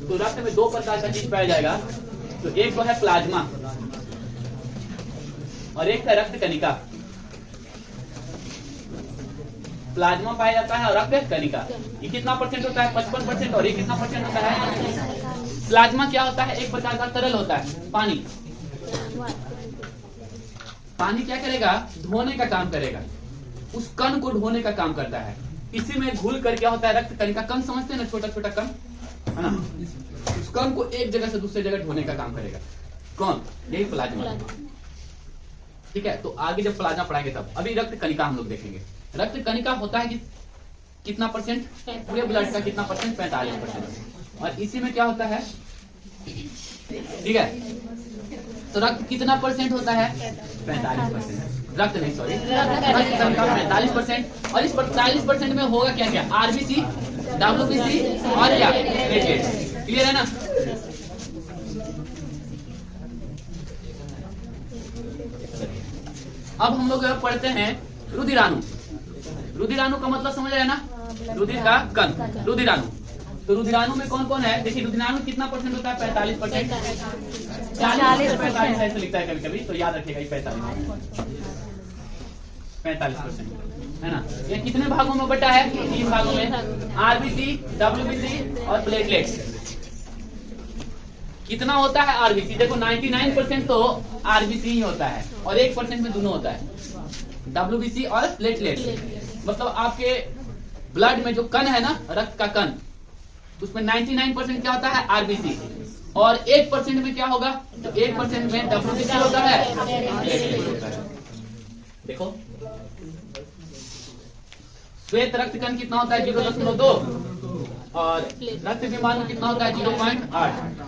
तो रक्त में दो प्रकार का चीज पाया जाएगा। तो एक तो है प्लाज्मा और एक है रक्त कणिका। प्लाज्मा पाया जाता है और रक्त कणिका। ये कितना परसेंट होता है? 55%। और ये कितना परसेंट होता है? प्लाज्मा क्या होता है? एक प्रकार का तरल होता है, पानी। पानी क्या करेगा? धोने का काम करेगा, उस कण को धोने का काम करता है। इसी में घुल कर क्या होता है? रक्त कणिका। कण समझते हैं ना, छोटा छोटा कण, है ना? उस कण को एक जगह से दूसरी जगह ढोने का काम करेगा। कौन? यही प्लाज्मा। ठीक है, तो आगे जब प्लाज्मा पढ़ाएंगे तब। अभी रक्त कणिका हम लोग देखेंगे। रक्त कणिका होता है कि कितना परसेंट? पूरे ब्लड का कितना परसेंट? 45%। और इसी में क्या होता है? ठीक है, तो रक्त कितना परसेंट होता है? 45%। रक्त नहीं, सॉरी, रक्त कणिका 45%। और इस 45% में होगा क्या क्या? आरबीसी, डब्ल्यूबीसी और क्या? प्लेटलेट्स। क्लियर है ना? अब हम लोग पढ़ते हैं रुधिराणु। रुधिराणु का मतलब समझ रहे हैं ना? रुधिर का कण, रुधिराणु। तो रुधिराणु में कौन कौन है? देखिए, रुधिराणु कितना परसेंट होता है? 45%। 40 ऐसे लिखता है कभी कभी, तो याद रखिएगा, 45% है ना। ये कितने भागों में बटा है? 3 भागों में, आरबीसी, डब्ल्यूबीसी और प्लेटलेट्स। कितना होता है आरबीसी? देखो 99% तो आरबीसी ही होता है और 1% में दोनों होता है, डब्ल्यूबीसी और प्लेटलेट्स। मतलब आपके ब्लड में जो कण है ना, रक्त का कण, उसमें 99% क्या होता है? आरबीसी। और 1% में क्या होगा? तो 1% में डब्ल्यूबीसी होता है, प्लेटलेट्स होता है। देखो, श्वेत रक्त कण कितना होता है? 0.2। और रक्त विमानु कितना होता है? 0.8।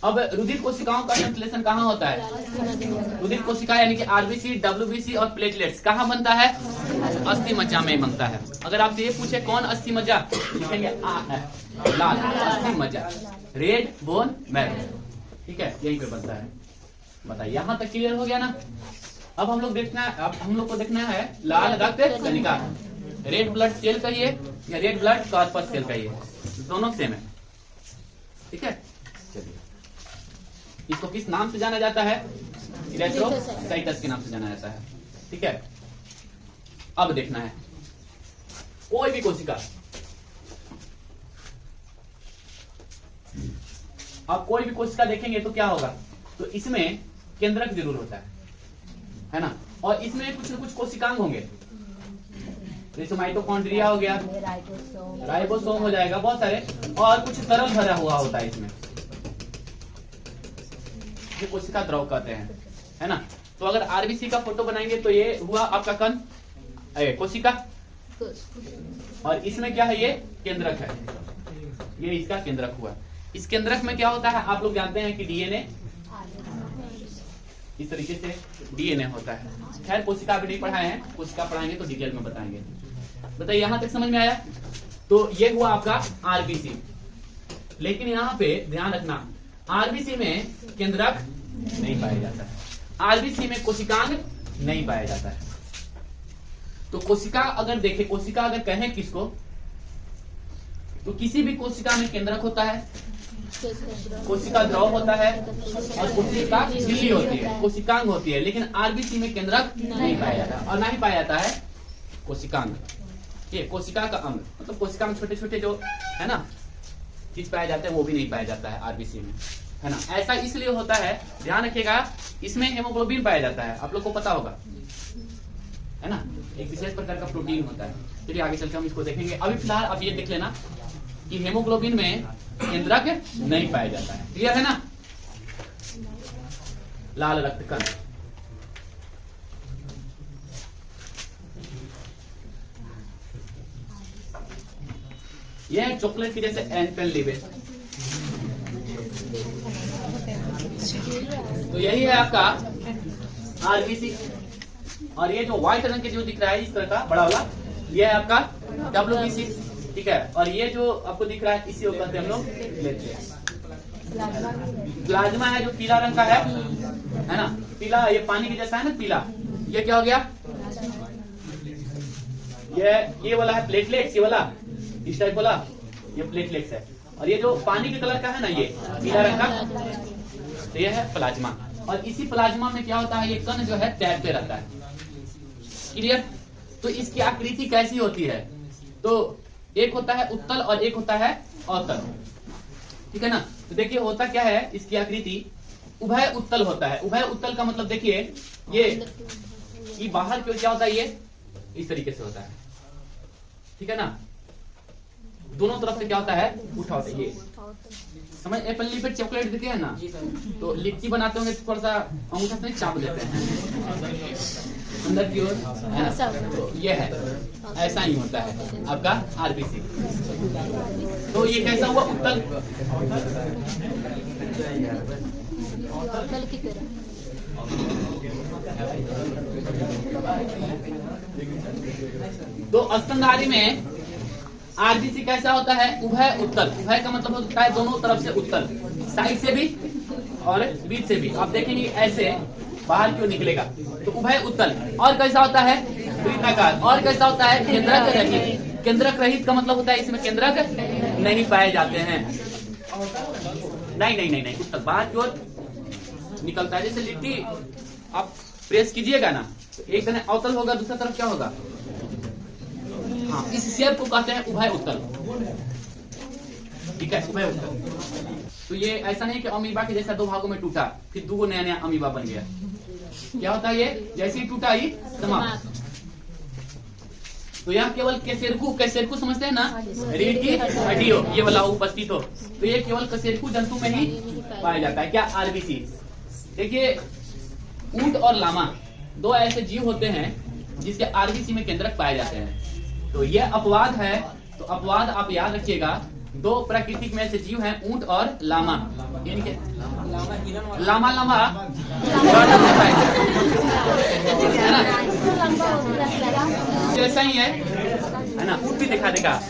अब रुधिर कोशिकाओं का संश्लेषण कहाँ होता है? रुधिर कोशिका यानी कि आरबीसी, डब्ल्यूबीसी और प्लेटलेट्स कहाँ बनता है? अस्थि मज्जा में बनता है। अगर आपसे ये पूछे कौन अस्थि मज्जा, लिखेंगे लाल, अस्थि मज्जा, रेड बोन मैरो। ठीक है, यहीं पे बनता है। बताइए, यहाँ तक क्लियर हो गया ना? अब हम लोग देखना है, अब हम लोग को देखना है लाल रक्त कणिका। रेड ब्लड सेल कहिए या रेड ब्लड कॉर्पस सेल कहिए, दोनों सेम है। ठीक है, चलिए, इसको किस नाम से जाना जाता है? इरेथ्रोसाइटस के नाम से जाना जाता है। ठीक है, अब देखना है कोई भी कोशिका, आप कोई भी कोशिका देखेंगे तो क्या होगा? तो इसमें केंद्रक जरूर होता है ना? और इसमें कुछ न कुछ कोशिकांग होंगे, जैसे माइटोकॉन्ड्रिया हो गया, राइबोसोम हो जाएगा, बहुत सारे, और कुछ तरल भरा हुआ होता है इसमें, ये कोशिका द्रव कहते हैं, है ना? तो अगर आरबीसी का फोटो बनाएंगे तो ये हुआ आपका कण, कोशिका, और इसमें क्या है? ये केंद्रक है, ये इसका केंद्रक हुआ। इस केंद्रक में क्या होता है? आप लोग जानते हैं कि डीएनए, इस तरीके से डीएनए होता है। खैर, कोशिका अभी नहीं पढ़ाए हैं, कोशिका पढ़ाएंगे तो डिटेल में बताएंगे। बताइए, यहां तक समझ में आया? तो ये हुआ आपका आरबीसी। लेकिन यहाँ पे ध्यान रखना, आरबीसी में केंद्रक नहीं पाया जाता है, आरबीसी में कोशिकांग नहीं पाया जाता है। तो कोशिका अगर देखें, कोशिका अगर कहें किसको, तो किसी भी कोशिका में केंद्रक होता है, कोशिका द्रव होता है और कोशिका झिल्ली होती है, कोशिकांग होती है। लेकिन आरबीसी में केंद्रक नहीं पाया जाता, और ना ही पाया जाता है कोशिकांग। ये कोशिका का अंग, मतलब कोशिकांग छोटे छोटे जो है ना चीज पाए जाते हैं, वो भी नहीं पाया जाता है आरबीसी में, है ना? ऐसा इसलिए होता है, ध्यान रखिएगा, इसमें हेमोग्लोबिन पाया जाता है, आप लोग को पता होगा, है ना? एक विशेष प्रकार का प्रोटीन होता है। चलिए आगे चलकर हम इसको देखेंगे। अभी फिलहाल आप ये देख लेना कि हेमोग्लोबिन में केंद्रक नहीं पाया जाता है। क्लियर है ना? लाल रक्त कण, यह है चॉकलेट की जैसे एनपेनलिबेन। तो यही है आपका आरबीसी। और ये जो व्हाइट रंग के जो दिख रहा है इस तरह का बड़ा वाला, ये है आपका डब्ल्यूबीसी। ठीक है, और ये जो आपको दिख रहा है इसी को कहते हैं हम लोग प्लेटलेट्स। प्लाज्मा है जो पीला रंग का है ना? पीला, ये पानी के जैसा है ना पीला, ये क्या हो गया? ये वाला है प्लेटलेट्स, ये वाला इस टाइप वाला, ये प्लेटलेट्स है। और ये जो पानी के कलर का है ना, ये पीला रंग का, तो ये है प्लाज्मा। और इसी प्लाज्मा में क्या होता है, ये कण जो है तैरते रहता है। क्लियर? तो इसकी आकृति कैसी होती है, तो एक होता है उत्तल और एक होता है अवतल, ठीक है ना। तो देखिए होता क्या है, इसकी आकृति उभय उत्तल होता है। उभय उत्तल का मतलब देखिए ये बाहर की ओर क्या होता है, ये इस तरीके से होता है, ठीक है ना। दोनों तरफ से क्या होता है, उठा होता है। ये समझ, एप्पल पे चॉकलेट देते हैं ना, तो लिट्टी बनाते होंगे तो थोड़ा सा अंगूठा से चाप देते हैं अंदर की ओर, है ना। तो ये है, ऐसा ही होता है आपका आरबीसी। तो ये कैसा हुआ, उत्तल। तो स्तनधारी में आरबीसी कैसा होता है, उभय उत्तल। उभय का मतलब होता है दोनों तरफ से उत्तल, साइड से भी और बीच से भी। आप देखेंगे ऐसे बाहर क्यों निकलेगा, तो उभय उत्तल। और कैसा होता है, वृत्ताकार। और कैसा होता है, केंद्रक रहित। केंद्रक रहित का मतलब होता है इसमें केंद्रक नहीं पाए जाते हैं। नहीं, उत्तल बाहर की ओर निकलता है। जैसे लिट्टी आप प्रेस कीजिएगा ना, तो एक तरफ अवतल होगा, दूसरा तरफ क्या होगा, हाँ, इस शेप को कहते हैं उभय उत्तल, ठीक है, उभय उत्तल। तो ये ऐसा नहीं कि अमीबा के जैसा दो भागों में टूटा फिर दो नया अमीबा बन गया। क्या होता है, ये जैसे ही टूटा ही समाप्त। तो यहाँ केवल कैसेरकू समझते हैं ना, रीढ़ की हड्डी हो, ये वाला उपस्थित हो, तो ये केवल कैसेरकू जंतु में ही पाया जाता है। क्या, आरबीसी। देखिए ऊंट और लामा दो ऐसे जीव होते हैं जिसके आरबीसी में केंद्रक पाए जाते हैं। तो यह अपवाद है, तो अपवाद आप याद रखिएगा। दो प्राकृतिक में से जीव हैं, ऊंट और लामा। इनके लामा है ना, जैसा ही है ना, ऊंट भी दिखा देगा।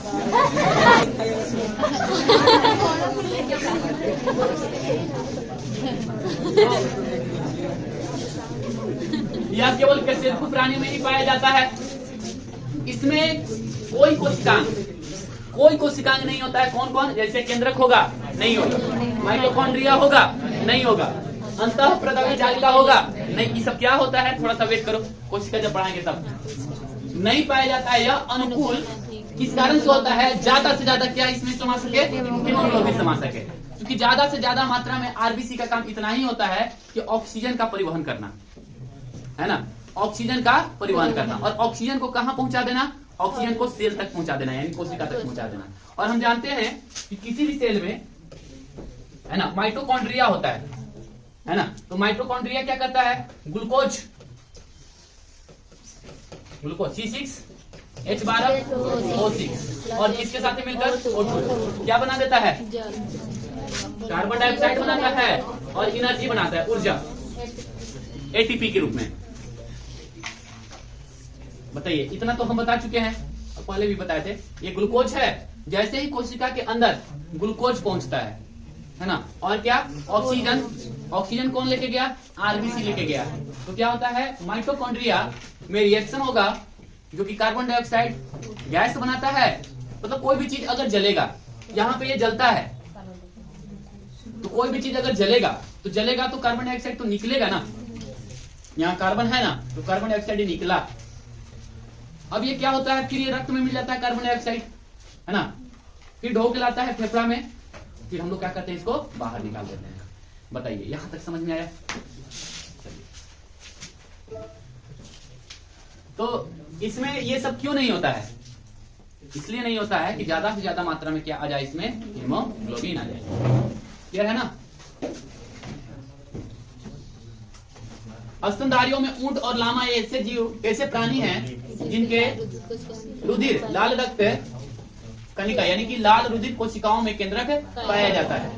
यह केवल कशेरुकी प्राणी में ही पाया जाता है। इसमें कोई कोशिकांग नहीं होता है। कौन कौन, जैसे केंद्रक होगा, नहीं होगा। माइटोकॉन्ड्रिया होगा, नहीं होगा। अंतः प्रदावी जालिका होगा, नहीं। ये सब क्या होता है, थोड़ा सा वेट करो, कोशिका जब पढ़ाएंगे तब। नहीं पाया जाता है। यह अनुकूल किस कारण से होता है, ज्यादा से ज्यादा क्या इसमें समा सके, हीमोग्लोबिन समा सके। क्योंकि ज्यादा से ज्यादा मात्रा में आरबीसी का काम इतना ही होता है कि ऑक्सीजन का परिवहन करना, है ना, ऑक्सीजन का परिवहन करना। और ऑक्सीजन को कहां पहुंचा देना, ऑक्सीजन को सेल तक पहुंचा देना, यानी कोशिका तक पहुंचा देना। और हम जानते हैं कि किसी भी सेल में, है ना, माइटोकॉन्ड्रिया होता है ना। तो माइटोकॉन्ड्रिया क्या करता है, ग्लूकोज C6H12O6 और किसके साथ मिलकर O2 क्या बना देता है, कार्बन डाइऑक्साइड बनाता है और एनर्जी बनाता है, ऊर्जा, एटीपी के रूप में। बताइए, इतना तो हम बता चुके हैं, पहले भी बताए थे। ये ग्लूकोज है, जैसे ही कोशिका के अंदर ग्लूकोज पहुंचता है ना, और क्या, ऑक्सीजन कौन लेके गया, आरबीसी लेके गया। तो क्या होता है, माइटोकॉन्ड्रिया में रिएक्शन होगा जो कि कार्बन डाइऑक्साइड गैस बनाता है। मतलब कोई भी चीज अगर जलेगा, यहाँ पे ये जलता है, तो कोई भी चीज अगर जलेगा तो कार्बन डाइऑक्साइड तो निकलेगा ना। यहाँ कार्बन है ना, तो कार्बन डाइऑक्साइड निकला। अब ये क्या होता है, फिर ये रक्त में मिल जाता है कार्बन डाइऑक्साइड, है ना, फिर ढो के लाता है फेफड़ा में, फिर हम लोग क्या करते हैं, इसको बाहर निकाल देते हैं। बताइए, यहां तक समझ में आया। तो इसमें ये सब क्यों नहीं होता है, इसलिए नहीं होता है कि ज्यादा से ज्यादा मात्रा में क्या आ जाए, इसमें हीमोग्लोबिन आ जाए। क्लियर है ना। स्तनधारियों में ऊंट और लामा ऐसे जीव, ऐसे प्राणी हैं जिनके रुधिर, लाल रक्त कणिका यानी कि लाल रुधिर कोशिकाओं में केंद्रक पाया जाता है।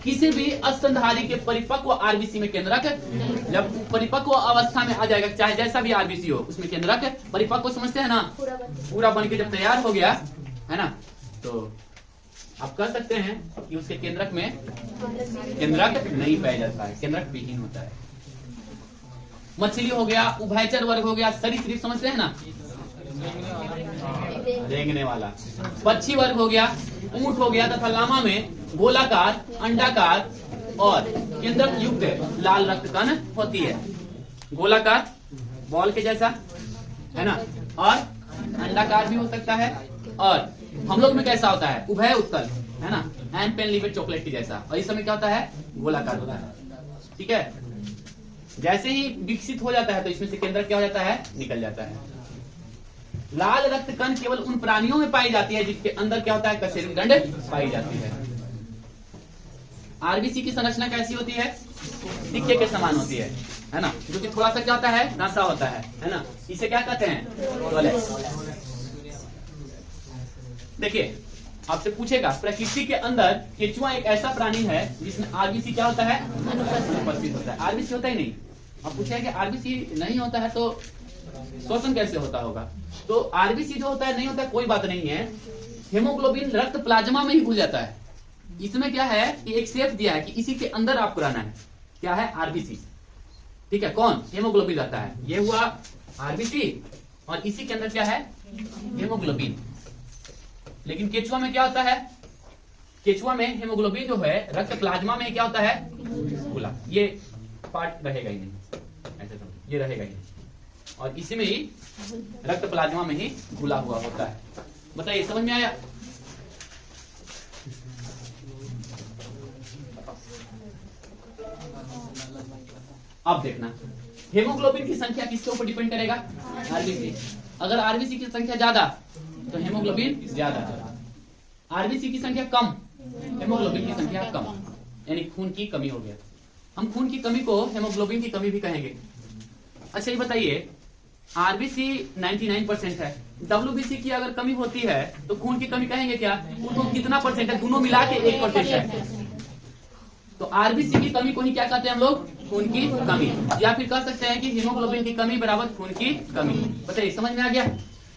किसी भी स्तनधारी के परिपक्व आरबीसी में केंद्रक, जब परिपक्व अवस्था में आ जाएगा, चाहे जैसा भी आरबीसी हो, उसमें केंद्रक, परिपक्व समझते हैं ना, पूरा बन के जब तैयार हो गया, है ना, तो आप कह सकते हैं कि उसके केंद्रक में केंद्रक नहीं पाया जाता है, केंद्रक विहीन होता है। मछली हो गया, उभयचर वर्ग हो गया, सरीसृप समझते हैं ना, रेंगने वाला। पक्षी वर्ग हो गया, ऊंट हो गया तथा लामा में गोलाकार, अंडाकार और केंद्रक युक्त लाल रक्त कण होती है। गोलाकार बॉल के जैसा है ना, और अंडाकार भी हो सकता है, और हम लोग में कैसा होता है, उभय उत्तल है ना, एंड पेन लिवेट चॉकलेट के जैसा, और इस समय क्या होता है, गोलाकार होता है। ठीक है, जैसे ही विकसित हो जाता है तो इसमें से केंद्र क्या हो जाता है, निकल जाता है। लाल रक्त कण केवल उन प्राणियों में पाई जाती है जिसके अंदर क्या होता है, कशेरुक गंड पाई जाती है। आरबीसी की संरचना कैसी होती है, सिक्के के समान होती है ना, जो कि थोड़ा सा क्या होता है, नशा होता है ना, इसे क्या कहते हैं, देखिए आपसे पूछेगा प्रकृति के अंदर केचुआ एक ऐसा प्राणी है जिसमें आरबीसी क्या होता है, अनुपस्थित होता है। आरबीसी होता ही नहीं। अब पूछेगा कि आरबीसी नहीं होता है तो श्वसन कैसे होता होगा, तो आरबीसी जो होता है नहीं होता है, कोई बात नहीं है, हेमोग्लोबिन रक्त प्लाज्मा में ही घुल जाता है। इसमें क्या है कि एक शेप दिया है कि इसी के अंदर आपको रहना है, क्या है, आरबीसी। ठीक है, कौन, हेमोग्लोबिन रहता है, ये हुआ आरबीसी, और इसी के अंदर क्या है, हेमोग्लोबिन। लेकिन केचुआ में क्या होता है, केचुआ में हेमोग्लोबिन जो है रक्त प्लाज्मा में क्या होता है, घुला, ये पार्ट रहेगा ही नहीं, ऐसे समझो, ये रहेगा ही नहीं, और इसी में ही रक्त प्लाज्मा में ही घुला हुआ होता है। बताइए समझ में आया। अब देखना हेमोग्लोबिन की संख्या किसके ऊपर डिपेंड करेगा, आरबीसी। अगर आरबीसी की संख्या ज्यादा तो हेमोग्लोबिन ज्यादा, आरबीसी की संख्या कम, हेमोग्लोबिन की संख्या कम, यानी खून की कमी हो गया। हम खून की कमी को हेमोग्लोबिन की कमी भी कहेंगे। अच्छा ये बताइए, आरबीसी 99% है, डब्ल्यूबीसी की अगर कमी होती है तो खून की कमी कहेंगे क्या, तो कितना परसेंट है, दोनों मिला के 1% है। तो आरबीसी की कमी को ही क्या कहते हैं हम लोग, खून की कमी, या फिर कह सकते हैं कि हीमोग्लोबिन की कमी बराबर खून की कमी। बताइए समझ में आ गया।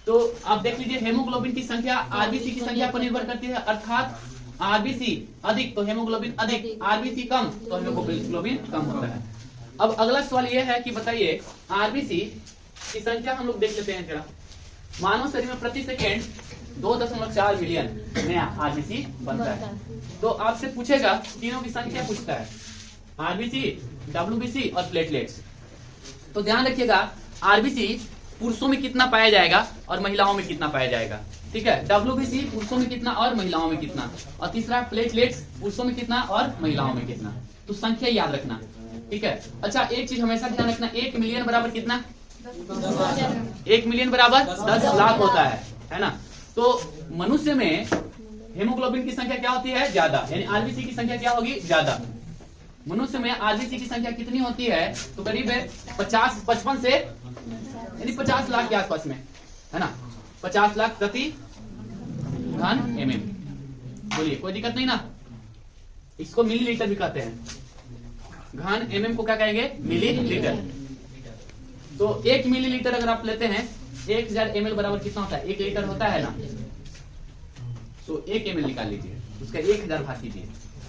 तो आप देख लीजिए हेमोग्लोबिन की संख्या आरबीसी की संख्या पर निर्भर करती है, अर्थात आरबीसी अधिक तो हेमोग्लोबिन अधिक, आरबीसी कम तो हेमोग्लोबिन कम होता है। अब अगला सवाल यह है कि बताइए आरबीसी की संख्या हम लोग देख लेते हैं जरा। मानव शरीर में प्रति सेकेंड 2.4 मिलियन नया आरबीसी बनता है। तो आपसे पूछेगा, तीनों की संख्या पूछता है, आरबीसी, डब्ल्यूबीसी और प्लेटलेट्स। तो ध्यान रखिएगा, आरबीसी पुरुषों में कितना पाया जाएगा और महिलाओं में कितना पाया जाएगा। ठीक है, डब्ल्यूबीसी पुरुषों में कितना और महिलाओं में कितना, और तीसरा प्लेटलेट्स पुरुषों में कितना और महिलाओं में कितना। तो संख्या याद रखना। ठीक है, अच्छा एक चीज हमेशा ध्यान रखना, 1 मिलियन बराबर कितना, 1 मिलियन बराबर 10 लाख होता है ना। तो मनुष्य में हेमोग्लोबिन की संख्या क्या होती है, ज्यादा, यानी आरबीसी की संख्या क्या होगी, ज्यादा। मनुष्य में आरबीसी की संख्या कितनी होती है, तो करीब 55 से यानी 50 लाख के आसपास में है ना, 50 लाख प्रति घन एमएम। बोलिए कोई दिक्कत नहीं ना। इसको मिलीलीटर भी कहते हैं, घन एमएम को क्या कहेंगे, मिलीलीटर। तो 1 मिलीलीटर अगर आप लेते हैं, 1000 ml बराबर कितना होता है, 1 लीटर होता है ना। तो 1 ml निकाल लीजिए, उसका 1000 भाग कीजिए,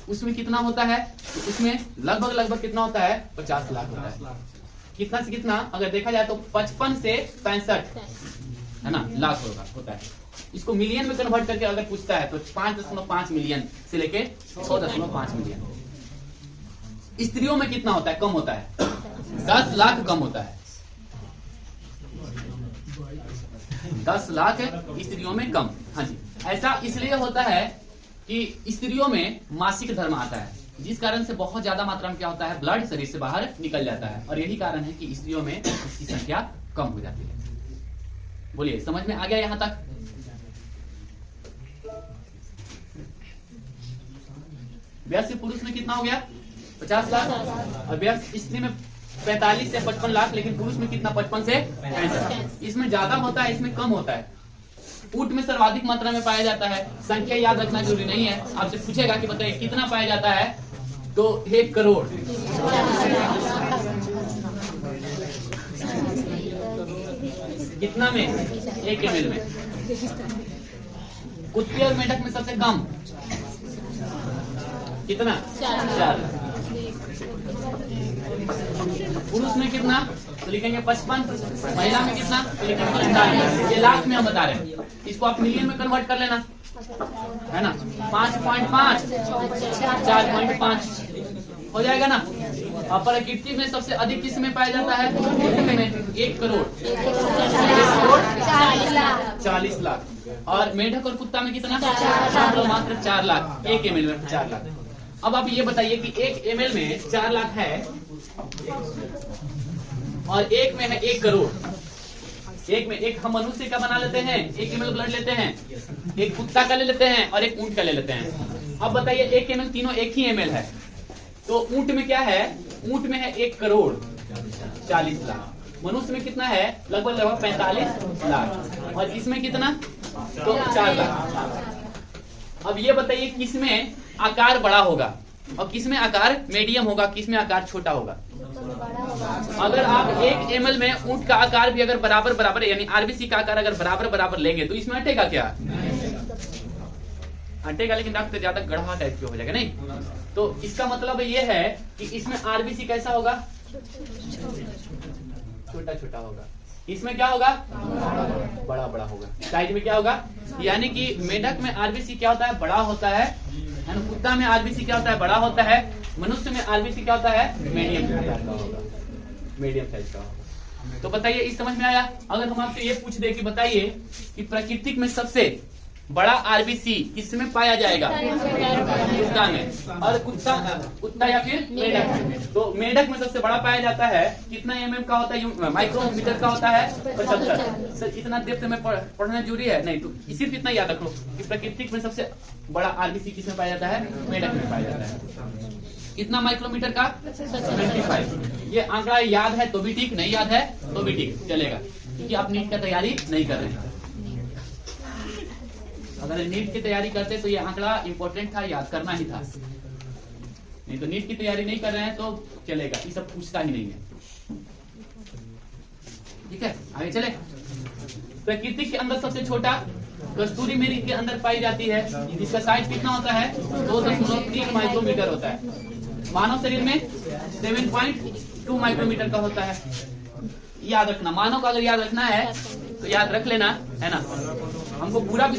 उसमें कितना होता है, तो उसमें लगभग कितना होता है, 50 लाख होता है। कितना से कितना अगर देखा जाए तो 55 से 65 है ना लाख होता है। इसको मिलियन में कन्वर्ट करके अगर पूछता है तो 5.5 मिलियन से लेके 6.5 मिलियन। स्त्रियों में कितना होता है, कम होता है, 10 लाख कम होता है, 10 लाख स्त्रियों में कम। हाँ जी, ऐसा इसलिए होता है कि स्त्रियों में मासिक धर्म आता है, जिस कारण से बहुत ज्यादा मात्रा में क्या होता है, ब्लड शरीर से बाहर निकल जाता है, और यही कारण है कि स्त्रियों में इसकी संख्या कम हो जाती है। बोलिए समझ में आ गया यहां तक। वयस्क पुरुष में कितना हो गया, 50 लाख, और वयस्क स्त्री में 45 से 55 लाख, लेकिन पुरुष में कितना, 55 से 65। इसमें ज्यादा होता है, इसमें कम होता है। ऊंट में सर्वाधिक मात्रा में पाया जाता है, संख्या याद रखना जरूरी नहीं है। आपसे पूछेगा कि बताइए कितना पाया जाता है, तो 1 करोड़। कितना में, 1 ml में। कुत्ते और मेंढक में सबसे कम कितना, 4। पुरुष में कितना, तो लिखेंगे 55, महिला में कितना, तो लिखेंगे 55। ये लाख में हम बता रहे हैं, इसको आप मिलियन में कन्वर्ट कर लेना। है ना, 5.5 4.5 हो जाएगा ना। और प्रकृति में सबसे अधिक किस में पाया जाता है? में 1 करोड़ 40 लाख। और मेढक और कुत्ता में कितना? मात्र 4 लाख। 1 ml में 4 लाख। अब आप ये बताइए कि 1 ml में 4 लाख है और एक में है 1 करोड़। एक में एक हम मनुष्य का बना लेते हैं, 1 ml ब्लड लेते हैं, एक कुत्ता का ले लेते हैं और एक ऊंट का ले लेते हैं। अब बताइए 1 ml तीनों एक ही ml है, तो ऊंट में क्या है? ऊंट में है 1 करोड़ 40 लाख। मनुष्य में कितना है? लगभग 45 लाख। और इसमें कितना? तो 4 लाख। अब ये बताइए किसमें आकार बड़ा होगा और किसमें आकार मीडियम होगा, किसमें आकार छोटा होगा? अगर आप 1 ml में ऊंट का आकार भी अगर बराबर बराबर यानी आरबीसी का आकार अगर बराबर बराबर लेंगे तो इसमें अटेगा क्या? अटेगा, लेकिन रक्त ज्यादा गढ़ा टाइप के हो जाएगा नहीं। तो इसका मतलब ये है कि इसमें आरबीसी कैसा होगा? छोटा छोटा होगा। इसमें क्या होगा? बड़ा बड़ा होगा। साइज में क्या होगा? यानी कि मेढक में आरबीसी क्या होता है? बड़ा होता है। कुत्ता में आरबीसी क्या होता है? बड़ा होता है। मनुष्य में आरबीसी क्या होता है? मीडियम साइज का होगा, मीडियम साइज का होगा। तो बताइए, इस समझ में आया? अगर हम आपसे ये पूछ दे कि बताइए कि प्राकृतिक में सबसे बड़ा आरबीसी किसमें पाया जाएगा? कुत्ता में। और कुत्ता या फिर मेढक में। तो मेढक में सबसे बड़ा पाया जाता है। कितना mm का होता है? माइक्रोमीटर का होता है 75। सर इतना डेप्थ में पढ़ना जरूरी है नहीं, तो सिर्फ इतना याद रखो कि प्राकृतिक में सबसे बड़ा आरबीसी किसमें पाया जाता है? मेढक में पाया जाता है। कितना माइक्रोमीटर का? 75। ये आंकड़ा याद है तो भी ठीक, नहीं याद है तो भी ठीक चलेगा, क्योंकि आप नीट का तैयारी नहीं कर रहे हैं। अगर नीट की तैयारी करते तो ये आंकड़ा इंपॉर्टेंट था, याद करना ही था। नहीं तो नीट की तैयारी नहीं कर रहे हैं तो चलेगा, ये सब पूछता ही नहीं है। ठीक है, आगे चले। प्रकृति के अंदर सबसे छोटा कस्तूरी मेरी के अंदर पाई जाती है। इसका साइज कितना होता है? 2.3 माइक्रोमीटर होता है। मानव शरीर में 7.2 माइक्रोमीटर का होता है। याद रखना, मानव का अगर याद रखना है तो याद रख लेना, है ना। हमको पूरा भी